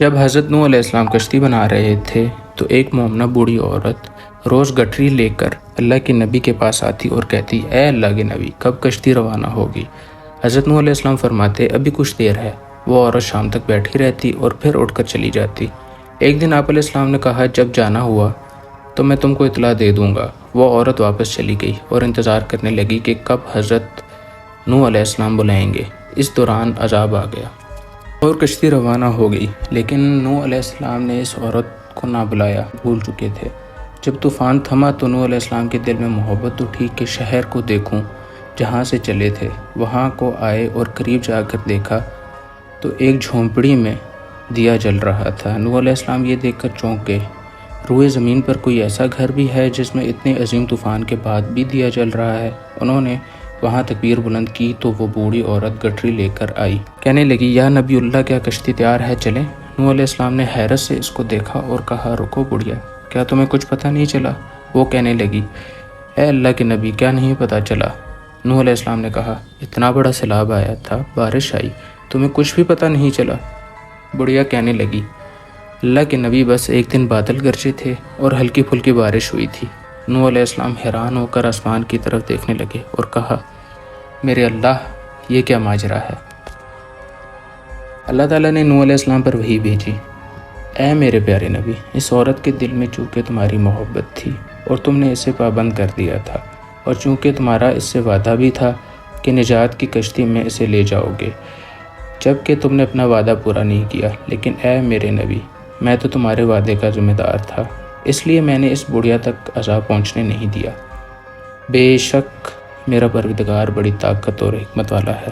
جب حضرت نوح علیہ السلام کشتی بنا رہے تھے تو ایک مومنہ بوڑھی عورت روز گٹری لے کر اللہ کے نبی کے پاس آتی اور کہتی، اے اللہ کے نبی، کب کشتی روانہ ہوگی؟ حضرت نوح علیہ السلام فرماتے، ابھی کچھ دیر ہے۔ وہ عورت شام تک بیٹھی رہتی اور پھر اٹھ کر چلی جاتی۔ ایک دن آپ علیہ السلام نے کہا، جب جانا ہوا تو میں تم کو اطلاع دے دوں گا۔ وہ عورت واپس چلی گئی اور انتظار کرنے لگی کہ کب حضرت نوح علیہ السلام بلائیں گے۔ اس دوران عذاب آ گیا اور کشتی روانہ ہو گئی، لیکن نوح علیہ السلام نے اس عورت کو نہ بلایا، بھول چکے تھے۔ جب طوفان تھما تو نوح علیہ السلام کے دل میں محبت اٹھی کہ شہر کو دیکھوں جہاں سے چلے تھے۔ وہاں کو آئے اور قریب جا کر دیکھا تو ایک جھونپڑی میں دیا جل رہا تھا۔ نوح علیہ السلام یہ دیکھ کر چونک گئے۔ روئے زمین پر کوئی ایسا گھر بھی ہے جس میں اتنے عظیم طوفان کے بعد بھی دیا جل رہا ہے؟ انہوں نے وہاں تکبیر بلند کی تو وہ بوڑھی عورت گٹری لے کر آئی۔ کہنے لگی، یا نبی اللہ، کیا کشتی تیار ہے، چلیں؟ نوح علیہ السلام نے حیرت سے اس کو دیکھا اور کہا، رکو بڑھیا، کیا تمہیں کچھ پتہ نہیں چلا؟ وہ کہنے لگی، اے اللہ کے نبی، کیا نہیں پتہ چلا؟ نوح علیہ السلام نے کہا، اتنا بڑا سیلاب آیا تھا، بارش آئی، تمہیں کچھ بھی پتہ نہیں چلا؟ بڑھیا کہنے لگی، اللہ کے نبی، بس ایک دن بادل گرجے تھے اور ہلکی پھلکی بارش ہوئی تھی۔ نوح علیہ السلام حیران ہو کر آسمان کی طرف دیکھنے لگے اور کہا، میرے اللہ، یہ کیا ماجرا ہے؟ اللہ تعالیٰ نے نوح علیہ السلام پر وحی بھیجی، اے میرے پیارے نبی، اس عورت کے دل میں چونکہ تمہاری محبت تھی اور تم نے اسے پابند کر دیا تھا، اور چونکہ تمہارا اس سے وعدہ بھی تھا کہ نجات کی کشتی میں اسے لے جاؤ گے، جبکہ تم نے اپنا وعدہ پورا نہیں کیا، لیکن اے میرے نبی، میں تو تمہارے وعدے کا ذمہ دار تھا، اس لیے میں نے اس بڑھیا تک عذاب پہنچنے نہیں دیا۔ بے شک میرا پروردگار بڑی طاقت اور حکمت والا ہے۔